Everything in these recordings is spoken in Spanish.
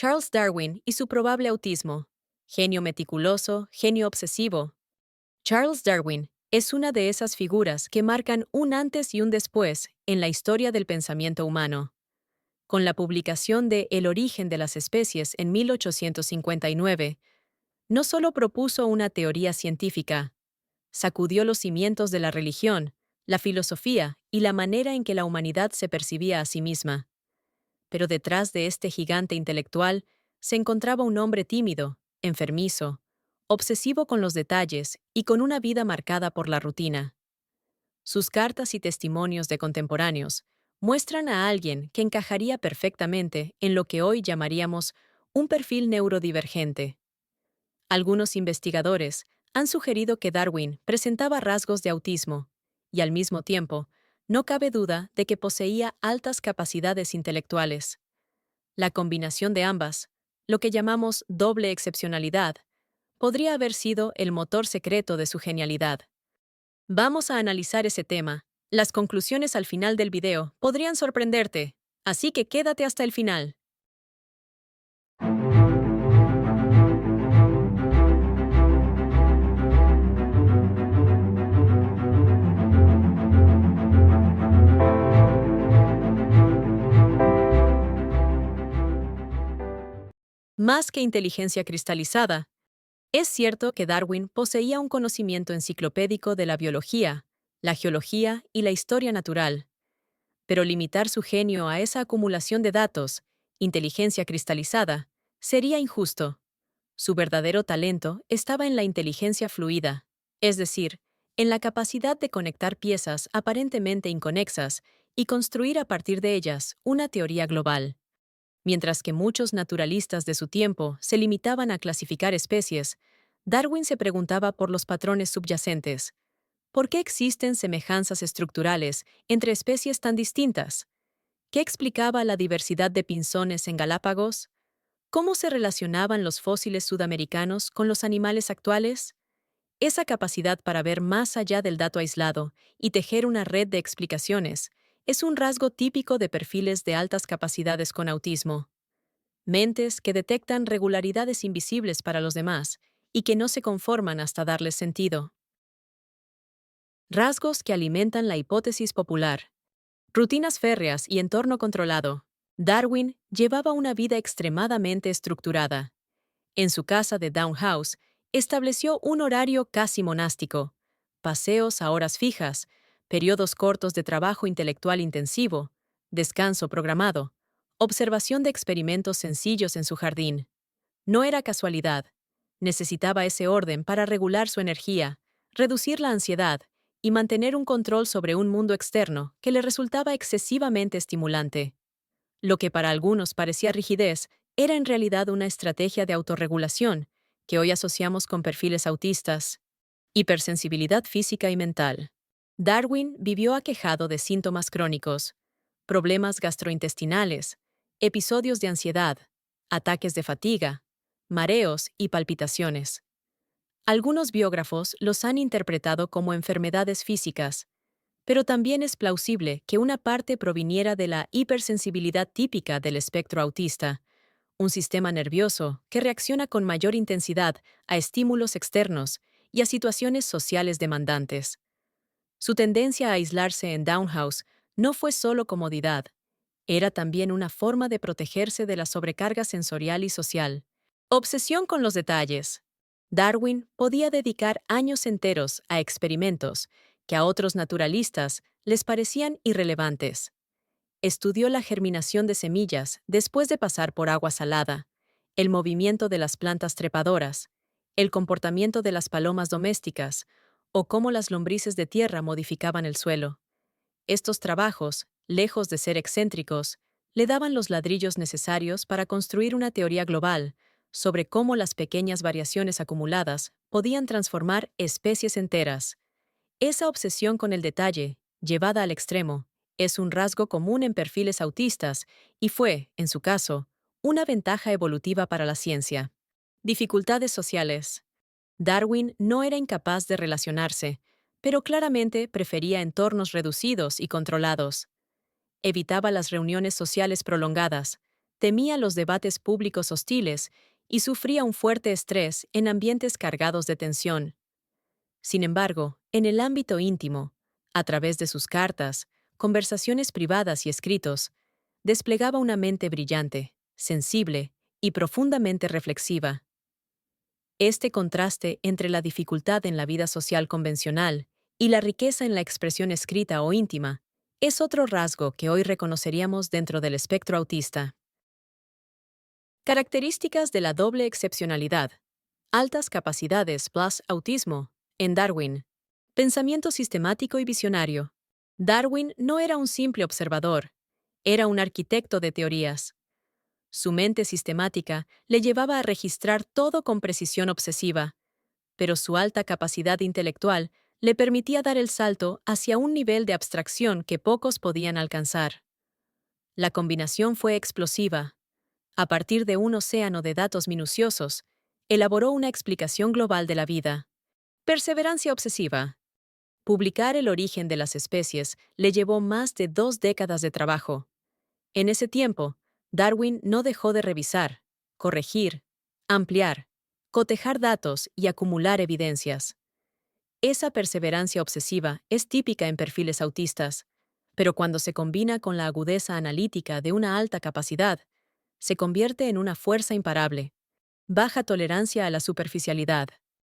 Charles Darwin y su probable autismo. Genio meticuloso, genio obsesivo. Charles Darwin es una de esas figuras que marcan un antes y un después en la historia del pensamiento humano. Con la publicación de El origen de las especies en 1859, no solo propuso una teoría científica, sacudió los cimientos de la religión, la filosofía y la manera en que la humanidad se percibía a sí misma. Pero detrás de este gigante intelectual se encontraba un hombre tímido, enfermizo, obsesivo con los detalles y con una vida marcada por la rutina. Sus cartas y testimonios de contemporáneos muestran a alguien que encajaría perfectamente en lo que hoy llamaríamos un perfil neurodivergente. Algunos investigadores han sugerido que Darwin presentaba rasgos de autismo, y al mismo tiempo, no cabe duda de que poseía altas capacidades intelectuales. La combinación de ambas, lo que llamamos doble excepcionalidad, podría haber sido el motor secreto de su genialidad. Vamos a analizar ese tema. Las conclusiones al final del video podrían sorprenderte, así que quédate hasta el final. Más que inteligencia cristalizada, es cierto que Darwin poseía un conocimiento enciclopédico de la biología, la geología y la historia natural, pero limitar su genio a esa acumulación de datos, inteligencia cristalizada, sería injusto. Su verdadero talento estaba en la inteligencia fluida, es decir, en la capacidad de conectar piezas aparentemente inconexas y construir a partir de ellas una teoría global. Mientras que muchos naturalistas de su tiempo se limitaban a clasificar especies, Darwin se preguntaba por los patrones subyacentes. ¿Por qué existen semejanzas estructurales entre especies tan distintas? ¿Qué explicaba la diversidad de pinzones en Galápagos? ¿Cómo se relacionaban los fósiles sudamericanos con los animales actuales? Esa capacidad para ver más allá del dato aislado y tejer una red de explicaciones es un rasgo típico de perfiles de altas capacidades con autismo. Mentes que detectan regularidades invisibles para los demás y que no se conforman hasta darles sentido. Rasgos que alimentan la hipótesis popular. Rutinas férreas y entorno controlado. Darwin llevaba una vida extremadamente estructurada. En su casa de Down House, estableció un horario casi monástico, paseos a horas fijas, periodos cortos de trabajo intelectual intensivo, descanso programado, observación de experimentos sencillos en su jardín. No era casualidad. Necesitaba ese orden para regular su energía, reducir la ansiedad y mantener un control sobre un mundo externo que le resultaba excesivamente estimulante. Lo que para algunos parecía rigidez era en realidad una estrategia de autorregulación que hoy asociamos con perfiles autistas. Hipersensibilidad física y mental. Darwin vivió aquejado de síntomas crónicos, problemas gastrointestinales, episodios de ansiedad, ataques de fatiga, mareos y palpitaciones. Algunos biógrafos los han interpretado como enfermedades físicas, pero también es plausible que una parte proviniera de la hipersensibilidad típica del espectro autista, un sistema nervioso que reacciona con mayor intensidad a estímulos externos y a situaciones sociales demandantes. Su tendencia a aislarse en Down House no fue solo comodidad, era también una forma de protegerse de la sobrecarga sensorial y social. Obsesión con los detalles. Darwin podía dedicar años enteros a experimentos que a otros naturalistas les parecían irrelevantes. Estudió la germinación de semillas después de pasar por agua salada, el movimiento de las plantas trepadoras, el comportamiento de las palomas domésticas o cómo las lombrices de tierra modificaban el suelo. Estos trabajos, lejos de ser excéntricos, le daban los ladrillos necesarios para construir una teoría global sobre cómo las pequeñas variaciones acumuladas podían transformar especies enteras. Esa obsesión con el detalle, llevada al extremo, es un rasgo común en perfiles autistas y fue, en su caso, una ventaja evolutiva para la ciencia. Dificultades sociales. Darwin no era incapaz de relacionarse, pero claramente prefería entornos reducidos y controlados. Evitaba las reuniones sociales prolongadas, temía los debates públicos hostiles y sufría un fuerte estrés en ambientes cargados de tensión. Sin embargo, en el ámbito íntimo, a través de sus cartas, conversaciones privadas y escritos, desplegaba una mente brillante, sensible y profundamente reflexiva. Este contraste entre la dificultad en la vida social convencional y la riqueza en la expresión escrita o íntima es otro rasgo que hoy reconoceríamos dentro del espectro autista. Características de la doble excepcionalidad. Altas capacidades plus autismo. En Darwin. Pensamiento sistemático y visionario. Darwin no era un simple observador, era un arquitecto de teorías. Su mente sistemática le llevaba a registrar todo con precisión obsesiva, pero su alta capacidad intelectual le permitía dar el salto hacia un nivel de abstracción que pocos podían alcanzar. La combinación fue explosiva. A partir de un océano de datos minuciosos, elaboró una explicación global de la vida. Perseverancia obsesiva. Publicar el origen de las especies le llevó más de 2 décadas de trabajo. En ese tiempo, Darwin no dejó de revisar, corregir, ampliar, cotejar datos y acumular evidencias. Esa perseverancia obsesiva es típica en perfiles autistas, pero cuando se combina con la agudeza analítica de una alta capacidad, se convierte en una fuerza imparable. Baja tolerancia a la superficialidad.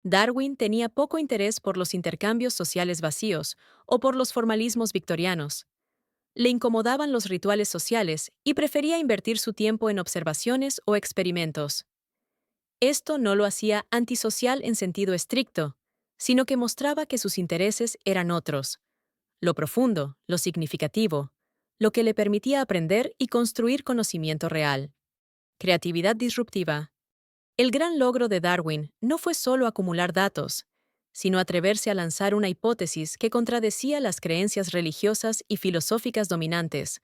Darwin tenía poco interés por los intercambios sociales vacíos o por los formalismos victorianos. Le incomodaban los rituales sociales y prefería invertir su tiempo en observaciones o experimentos. Esto no lo hacía antisocial en sentido estricto, sino que mostraba que sus intereses eran otros, lo profundo, lo significativo, lo que le permitía aprender y construir conocimiento real. Creatividad disruptiva. El gran logro de Darwin no fue solo acumular datos, sino atreverse a lanzar una hipótesis que contradecía las creencias religiosas y filosóficas dominantes.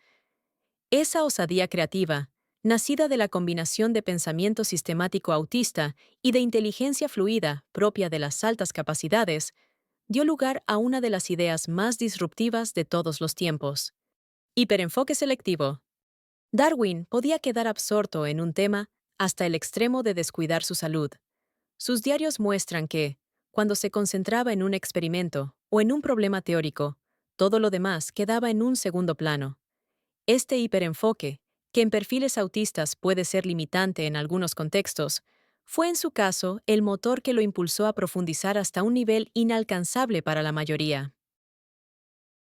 Esa osadía creativa, nacida de la combinación de pensamiento sistemático autista y de inteligencia fluida propia de las altas capacidades, dio lugar a una de las ideas más disruptivas de todos los tiempos. Hiperenfoque selectivo. Darwin podía quedar absorto en un tema hasta el extremo de descuidar su salud. Sus diarios muestran que, cuando se concentraba en un experimento o en un problema teórico, todo lo demás quedaba en un segundo plano. Este hiperenfoque, que en perfiles autistas puede ser limitante en algunos contextos, fue en su caso el motor que lo impulsó a profundizar hasta un nivel inalcanzable para la mayoría.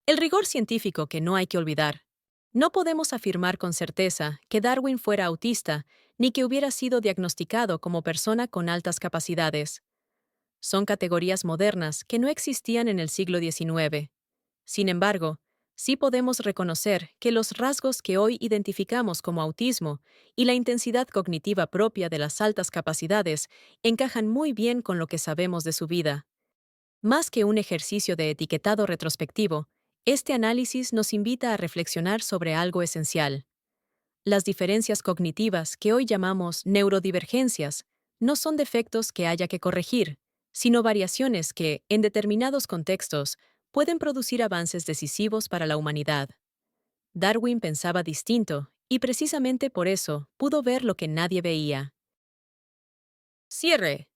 El rigor científico que no hay que olvidar. No podemos afirmar con certeza que Darwin fuera autista ni que hubiera sido diagnosticado como persona con altas capacidades. Son categorías modernas que no existían en el siglo XIX. Sin embargo, sí podemos reconocer que los rasgos que hoy identificamos como autismo y la intensidad cognitiva propia de las altas capacidades encajan muy bien con lo que sabemos de su vida. Más que un ejercicio de etiquetado retrospectivo, este análisis nos invita a reflexionar sobre algo esencial. Las diferencias cognitivas que hoy llamamos neurodivergencias no son defectos que haya que corregir, sino variaciones que, en determinados contextos, pueden producir avances decisivos para la humanidad. Darwin pensaba distinto, y precisamente por eso pudo ver lo que nadie veía. Cierre.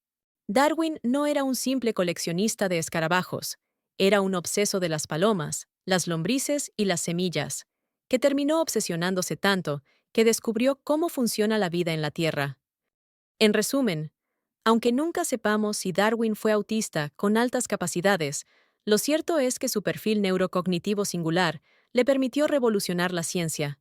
Darwin no era un simple coleccionista de escarabajos, era un obseso de las palomas, las lombrices y las semillas, que terminó obsesionándose tanto que descubrió cómo funciona la vida en la Tierra. En resumen, aunque nunca sepamos si Darwin fue autista con altas capacidades, lo cierto es que su perfil neurocognitivo singular le permitió revolucionar la ciencia.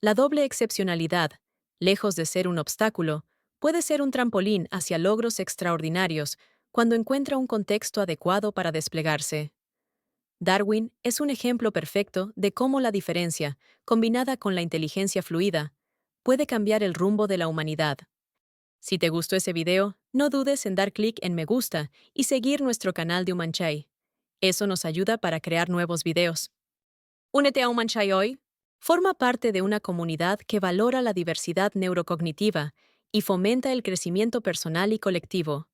La doble excepcionalidad, lejos de ser un obstáculo, puede ser un trampolín hacia logros extraordinarios cuando encuentra un contexto adecuado para desplegarse. Darwin es un ejemplo perfecto de cómo la diferencia, combinada con la inteligencia fluida, puede cambiar el rumbo de la humanidad. Si te gustó ese video, no dudes en dar clic en me gusta y seguir nuestro canal de Umanchay. Eso nos ayuda para crear nuevos videos. Únete a Umanchay hoy. Forma parte de una comunidad que valora la diversidad neurocognitiva y fomenta el crecimiento personal y colectivo.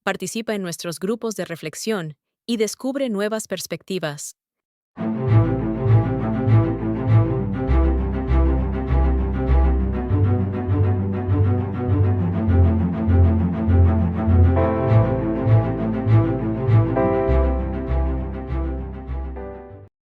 Participa en nuestros grupos de reflexión y descubre nuevas perspectivas.